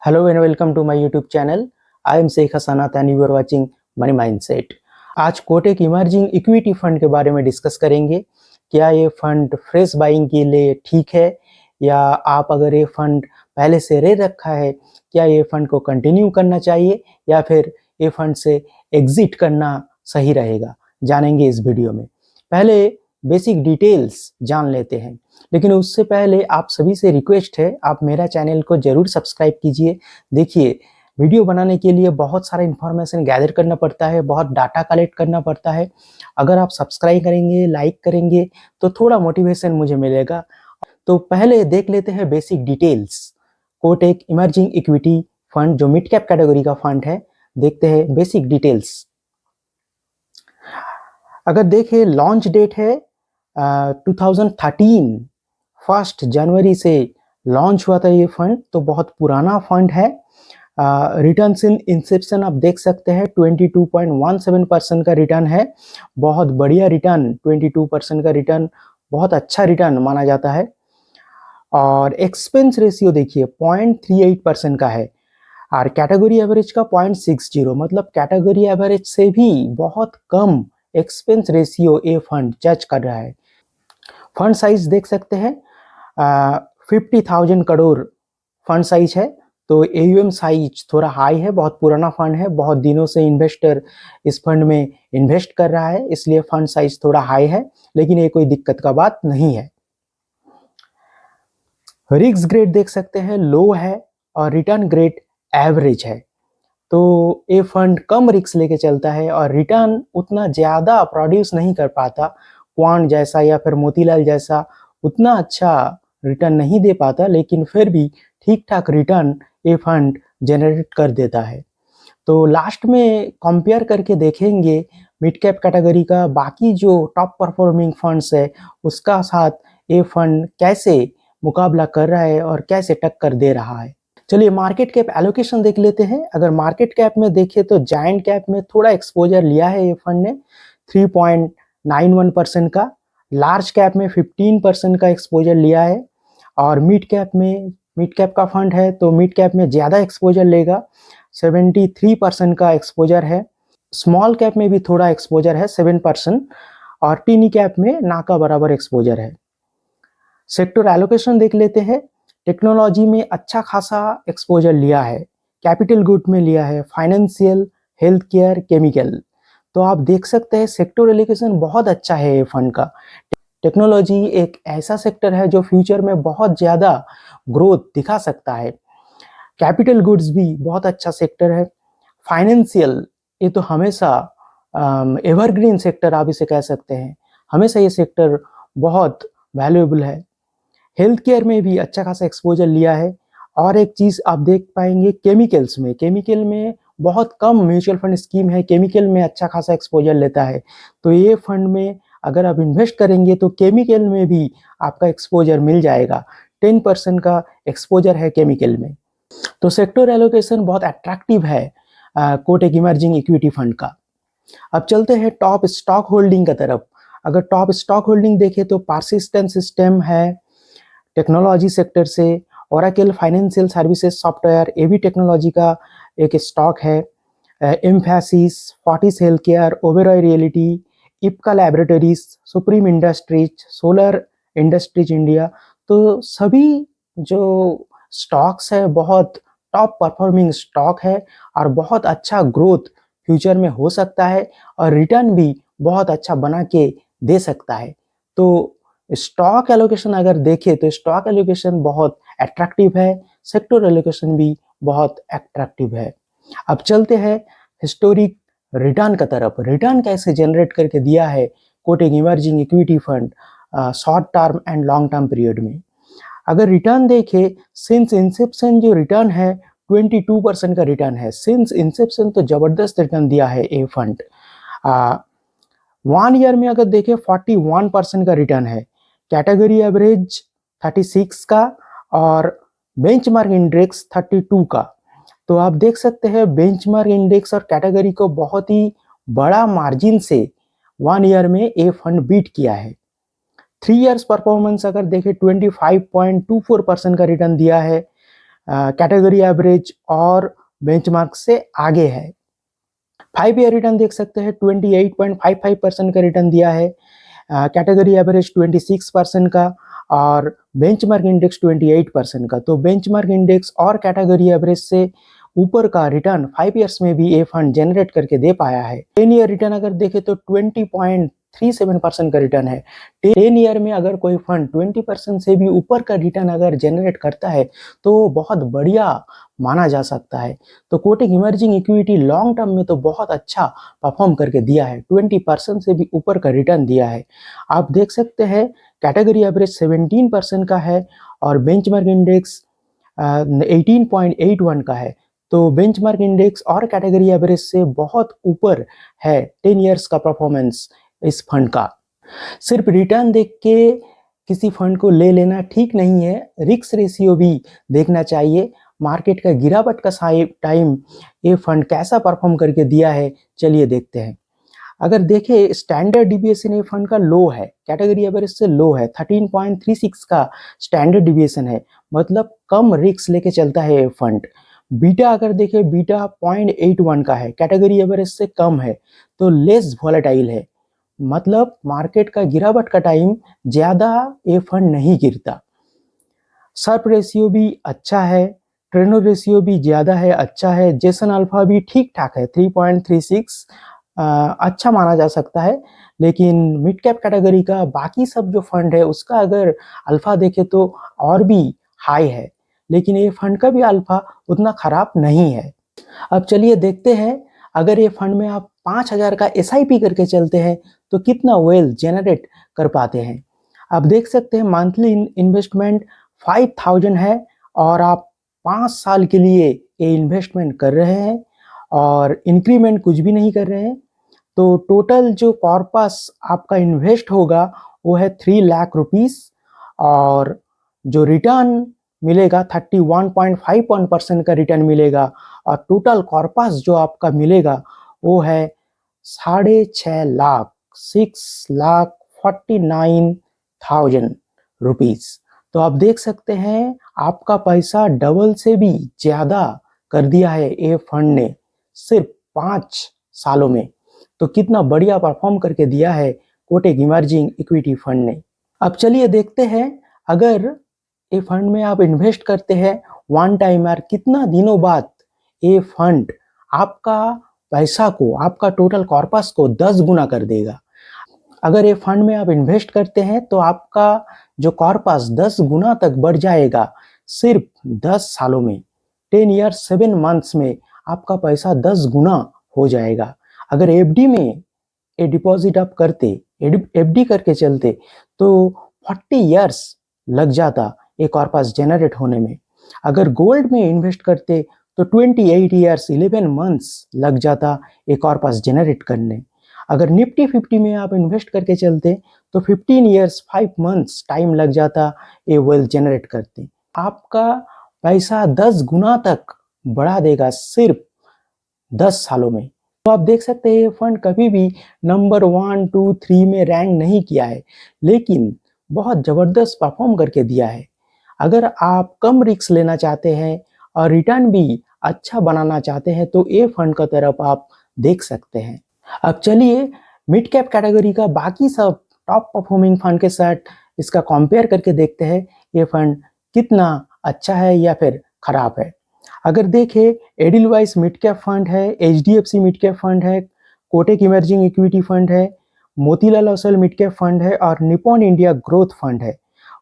Hello and welcome to my YouTube channel. I am Sheikh Hasanat and you are watching Money Mindset. आज Kotak emerging equity fund के बारे में discuss करेंगे। क्या ये फंड फ्रेश बाइंग के लिए ठीक है या आप अगर ये फंड पहले से ले रखा है, क्या ये फंड को कंटिन्यू करना चाहिए या फिर ये फंड से एग्जिट करना सही रहेगा, जानेंगे इस वीडियो में। पहले बेसिक डिटेल्स जान लेते हैं, लेकिन उससे पहले आप सभी से रिक्वेस्ट है, आप मेरा चैनल को जरूर सब्सक्राइब कीजिए। देखिए, वीडियो बनाने के लिए बहुत सारा इन्फॉर्मेशन गैदर करना पड़ता है, बहुत डाटा कलेक्ट करना पड़ता है। अगर आप सब्सक्राइब करेंगे, लाइक करेंगे तो थोड़ा मोटिवेशन मुझे मिलेगा। तो पहले देख लेते हैं basic details. Kotak emerging equity fund जो मिड कैप कैटेगरी का फंड है, देखते हैं बेसिक डिटेल्स। अगर देखें, लॉन्च डेट है 2013, 1 जनवरी से लॉन्च हुआ था ये फंड, तो बहुत पुराना फंड है। रिटर्न इन इंसेप्शन आप देख सकते हैं 22.17% का रिटर्न है, बहुत बढ़िया रिटर्न। 22% का रिटर्न बहुत अच्छा रिटर्न माना जाता है। और एक्सपेंस रेशियो देखिए 0.38% का है और कैटेगरी एवरेज का 0.60, मतलब कैटेगरी एवरेज से भी बहुत कम एक्सपेंस रेशियो ये फंड जज कर रहा है। फंड साइज देख सकते हैं 50,000 करोड़ फंड साइज है, तो AUM साइज थोड़ा हाई है। बहुत पुराना फंड है, बहुत दिनों से इन्वेस्टर इस फंड में इन्वेस्ट कर रहा है, इसलिए फंड साइज थोड़ा हाई है, लेकिन ये कोई दिक्कत का बात नहीं है। रिस्क ग्रेड देख सकते हैं लो है और रिटर्न ग्रेड एवरेज है, तो ये फंड कम रिस्क लेके चलता है और रिटर्न उतना ज़्यादा प्रोड्यूस नहीं कर पाता। क्वांट जैसा या फिर मोतीलाल जैसा उतना अच्छा रिटर्न नहीं दे पाता, लेकिन फिर भी ठीक ठाक रिटर्न ये फंड जनरेट कर देता है। तो लास्ट में कंपेयर करके देखेंगे मिड कैप कैटेगरी का बाकी जो टॉप परफॉर्मिंग फंड्स है उसका साथ ये फंड कैसे मुकाबला कर रहा है और कैसे टक्कर दे रहा है। चलिए मार्केट कैप एलोकेशन देख लेते हैं। अगर मार्केट कैप में देखें तो जायंट कैप में थोड़ा एक्सपोजर लिया है ये फंड ने 3.91% का, लार्ज कैप में 15% का एक्सपोजर लिया है और मिड कैप का फंड है तो मिड कैप में ज़्यादा एक्सपोजर लेगा, 73% का एक्सपोजर है। स्मॉल कैप में भी थोड़ा एक्सपोजर है 7% और टीनी कैप में ना का बराबर एक्सपोजर है। सेक्टर एलोकेशन देख लेते हैं। टेक्नोलॉजी में अच्छा खासा एक्सपोजर लिया है, कैपिटल गुड में लिया है, फाइनेंशियल, हेल्थ केयर, केमिकल। तो आप देख सकते हैं सेक्टर एलोकेशन बहुत अच्छा है ये फंड का। टेक्नोलॉजी एक ऐसा सेक्टर है जो फ्यूचर में बहुत ज़्यादा ग्रोथ दिखा सकता है। कैपिटल गुड्स भी बहुत अच्छा सेक्टर है। फाइनेंशियल, ये तो हमेशा एवरग्रीन सेक्टर आप इसे कह सकते हैं, हमेशा ये सेक्टर बहुत वैल्यूएबल है। हेल्थ केयर में भी अच्छा खासा एक्सपोजर लिया है। और एक चीज़ आप देख पाएंगे केमिकल्स में, केमिकल में बहुत कम म्यूचुअल फंड स्कीम है केमिकल में अच्छा खासा एक्सपोजर लेता है, तो ये फंड में अगर आप इन्वेस्ट करेंगे तो केमिकल में भी आपका एक्सपोजर मिल जाएगा। 10% का एक्सपोजर है केमिकल में, तो सेक्टर एलोकेशन बहुत अट्रैक्टिव है कोटक इमर्जिंग इक्विटी फंड का। अब चलते हैं टॉप स्टॉक होल्डिंग की तरफ। अगर टॉप स्टॉक होल्डिंग देखें तो पार्सिस्टेंट सिस्टम है टेक्नोलॉजी सेक्टर से, ओरेकल फाइनेंशियल सर्विसेज सॉफ्टवेयर ये भी टेक्नोलॉजी का एक स्टॉक है, Mphasis, Fortis health care, Oberoi reality, Ipca laboratories, supreme industries, solar industries India. तो सभी जो स्टॉक्स है बहुत टॉप परफॉर्मिंग स्टॉक है और बहुत अच्छा ग्रोथ फ्यूचर में हो सकता है और रिटर्न भी बहुत अच्छा बना के दे सकता है। तो स्टॉक एलोकेशन अगर देखें तो स्टॉक एलोकेशन बहुत अट्रैक्टिव है, सेक्टर एलोकेशन भी बहुत अट्रैक्टिव है। अब चलते हैं हिस्टोरिक रिटर्न की तरफ। रिटर्न कैसे जनरेट करके दिया है Kotak emerging equity fund short term and long term period में। अगर रिटर्न देखें, सिंस इंसेप्शन जो रिटर्न है 22% का रिटर्न है। सिंस इंसेप्शन तो जबरदस्त रिटर्न दिया है ये फंड। 1 ईयर में अगर देखें 41% का रिटर्न है, कैटेगरी एवरेज 36 का और बेंचमार्क इंडेक्स 32 का। तो आप देख सकते हैं बेंचमार्क इंडेक्स और कैटेगरी को बहुत ही बड़ा मार्जिन से 1 ईयर में ये फंड बीट किया है। 3 इयर्स परफॉर्मेंस अगर देखें 25.24% का रिटर्न दिया है कैटेगरी एवरेज और बेंचमार्क से आगे है। 5 ईयर रिटर्न देख सकते हैं 28.55% का रिटर्न दिया है, कैटेगरी एवरेज 26% का और बेंचमार्क इंडेक्स 28% का। तो बेंचमार्क इंडेक्स और कैटेगरी एवरेज से ऊपर का रिटर्न 5 ईयर्स में भी ये फंड जनरेट करके दे पाया है। 10 ईयर रिटर्न अगर देखें तो 20.37% का रिटर्न है। 10 ईयर में अगर कोई फंड 20% से भी ऊपर का रिटर्न अगर जनरेट करता है तो बहुत बढ़िया माना जा सकता है। तो Kotak emerging equity long term में तो बहुत अच्छा परफॉर्म करके दिया है, 20% से भी ऊपर का रिटर्न दिया है। आप देख सकते हैं कैटेगरी एवरेज 17% का है और बेंचमार्क इंडेक्स 18.81 का है। तो बेंचमार्क इंडेक्स और कैटेगरी एवरेज से बहुत ऊपर है 10 ईयर्स का परफॉर्मेंस इस फंड का। सिर्फ रिटर्न देख के किसी फंड को ले लेना ठीक नहीं है, रिस्क रेशियो भी देखना चाहिए। मार्केट का गिरावट का टाइम ये फंड कैसा परफॉर्म करके दिया है, चलिए देखते हैं। अगर देखें स्टैंडर्ड डिविएशन ये फंड का लो है, कैटेगरी एवरेज से लो है, 13.36 का स्टैंडर्ड डिविएशन है, मतलब कम रिस्क लेके चलता है ये फंड। बीटा अगर देखें बीटा 0.81 का है, कैटेगरी एवरेज से कम है, तो लेस वॉलेटाइल है, मतलब मार्केट का गिरावट का टाइम ज्यादा ये फंड नहीं गिरता। सर्प रेशियो भी अच्छा है, ट्रेनो रेशियो भी ज्यादा है, अच्छा है। जेसन अल्फा भी ठीक ठाक है 3.36, अच्छा माना जा सकता है। लेकिन मिड कैप कैटेगरी का बाकी सब जो फंड है उसका अगर अल्फा देखे तो और भी हाई है, लेकिन ये फंड का भी अल्फा उतना खराब नहीं है। अब चलिए देखते हैं, अगर ये फंड में आप 5,000 का SIP करके चलते हैं तो कितना वेल्थ जनरेट कर पाते हैं। आप देख सकते हैं मंथली इन्वेस्टमेंट 5,000 है और आप 5 साल के लिए ये इन्वेस्टमेंट कर रहे हैं और इंक्रीमेंट कुछ भी नहीं कर रहे हैं। तो टोटल जो कॉर्पस आपका इन्वेस्ट होगा वो है 3 लाख रुपीस और जो रिटर्न मिलेगा 31.51% का रिटर्न मिलेगा और टोटल कॉर्पस जो आपका मिलेगा वो है 6.5 लाख 6,49,000 रुपीस। तो आप देख सकते हैं आपका पैसा डबल से भी ज्यादा कर दिया है ये फंड ने सिर्फ 5 सालों में। तो कितना बढ़िया परफॉर्म करके दिया है कोटक इमर्जिंग इक्विटी फंड ने। अब चलिए देखते हैं, अगर ये फंड में आप इन्वेस्ट करते हैं वन टाइम यार, कितना दिनों बाद ये फंड आपका पैसा को, आपका टोटल कॉर्पस को 10 गुना कर देगा। अगर ये फंड में आप इन्वेस्ट करते हैं तो आपका जो कॉर्पस 10 गुना तक बढ़ जाएगा सिर्फ 10 सालों में। 10 ईयर्स 7 मंथ्स में आपका पैसा 10 गुना हो जाएगा। अगर FD में ये डिपॉजिट आप करते, FD करके चलते तो 40 ईयर्स लग जाता ये कॉर्पस जनरेट होने में। अगर गोल्ड में इन्वेस्ट करते तो 28 ईयर्स 11 मंथ्स लग जाता ये कॉर्पस जनरेट करने। अगर निफ्टी 50 में आप इन्वेस्ट करके चलते तो 15 ईयर्स 5 मंथ्स टाइम लग जाता ये वेल्थ जनरेट करते। आपका पैसा 10 गुना तक बढ़ा देगा सिर्फ 10 सालों में। तो आप देख सकते हैं ये फंड कभी भी नंबर 1, 2, 3 में रैंक नहीं किया है, लेकिन बहुत जबरदस्त परफॉर्म करके दिया है। अगर आप कम रिस्क लेना चाहते हैं और रिटर्न भी अच्छा बनाना चाहते हैं तो ये फंड का तरफ आप देख सकते हैं। अब चलिए मिड कैप कैटेगरी का बाकी सब टॉप परफॉर्मिंग फंड के साथ इसका कंपेयर करके देखते हैं ये फंड कितना अच्छा है या फिर खराब है। अगर देखें एडिलवाइस मिड कैप फंड है, HDFC मिड कैप फंड है, कोटक इमर्जिंग इक्विटी फंड है, Motilal Oswal mid cap fund है और निप्पॉन इंडिया ग्रोथ फंड है।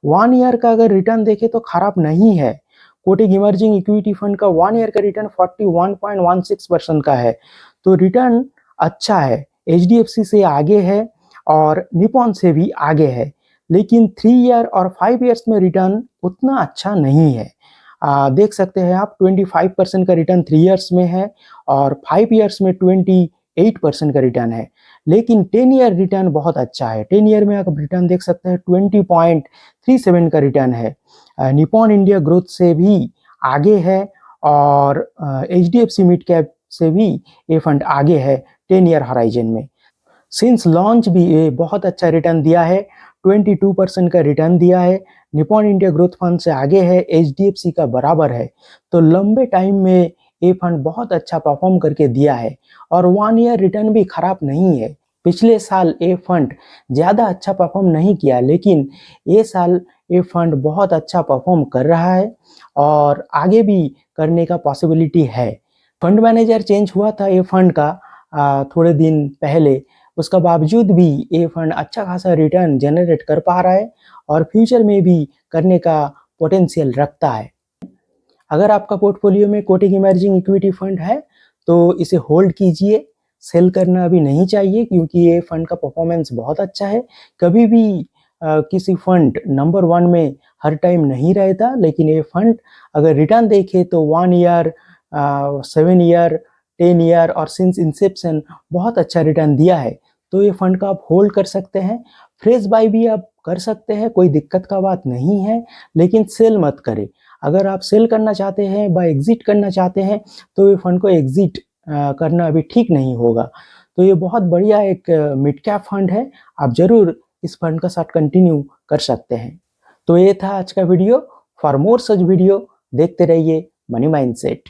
1 ईयर का अगर रिटर्न देखें तो खराब नहीं है। कोटक इमर्जिंग इक्विटी फंड का 1 ईयर का रिटर्न 41.16% का है, तो रिटर्न अच्छा है। HDFC से आगे है और निप्पॉन से भी आगे है, लेकिन 3 ईयर और 5 ईयर्स में रिटर्न उतना अच्छा नहीं है। देख सकते हैं आप 25% का रिटर्न 3 ईयर्स में है और 5 ईयर्स में 28% का रिटर्न है, लेकिन 10 ईयर रिटर्न बहुत अच्छा है। 10 ईयर में आप रिटर्न देख सकते हैं 20.37 का रिटर्न है। निप्पॉन इंडिया ग्रोथ से भी आगे है और HDFC मिड कैप से भी ये फंड आगे है 10 ईयर हॉराइजन में। सिंस लॉन्च भी ये बहुत अच्छा रिटर्न दिया है, 22% का रिटर्न दिया है। निपॉन इंडिया ग्रोथ फंड से आगे है, एचडीएफसी का बराबर है। तो लंबे टाइम में ये फंड बहुत अच्छा परफॉर्म करके दिया है और 1 ईयर रिटर्न भी खराब नहीं है। पिछले साल ये फंड ज़्यादा अच्छा परफॉर्म नहीं किया, लेकिन ये साल ये फंड बहुत अच्छा परफॉर्म कर रहा है और आगे भी करने का पॉसिबिलिटी है। फंड मैनेजर चेंज हुआ था ये फंड का थोड़े दिन पहले, उसका बावजूद भी ये फंड अच्छा खासा रिटर्न जनरेट कर पा रहा है और फ्यूचर में भी करने का पोटेंशियल रखता है। अगर आपका पोर्टफोलियो में कोटक इमर्जिंग इक्विटी फंड है तो इसे होल्ड कीजिए, सेल करना अभी नहीं चाहिए क्योंकि ये फंड का परफॉर्मेंस बहुत अच्छा है। कभी भी किसी फंड नंबर 1 में हर टाइम नहीं रहता, लेकिन ये फंड अगर रिटर्न देखे तो 1 ईयर, 7 ईयर, 10 ईयर और सिंस इंसेप्शन बहुत अच्छा रिटर्न दिया है। तो ये फंड का आप होल्ड कर सकते हैं, फ्रेश बाय भी आप कर सकते हैं, कोई दिक्कत का बात नहीं है, लेकिन सेल मत करें। अगर आप सेल करना चाहते हैं, बाय एग्जिट करना चाहते हैं, तो ये फंड को एग्जिट करना अभी ठीक नहीं होगा। तो ये बहुत बढ़िया एक मिड कैप फंड है, आप ज़रूर इस फंड का साथ कंटिन्यू कर सकते हैं। तो ये था आज का video. For more such video देखते रहिए मनी माइंडसेट।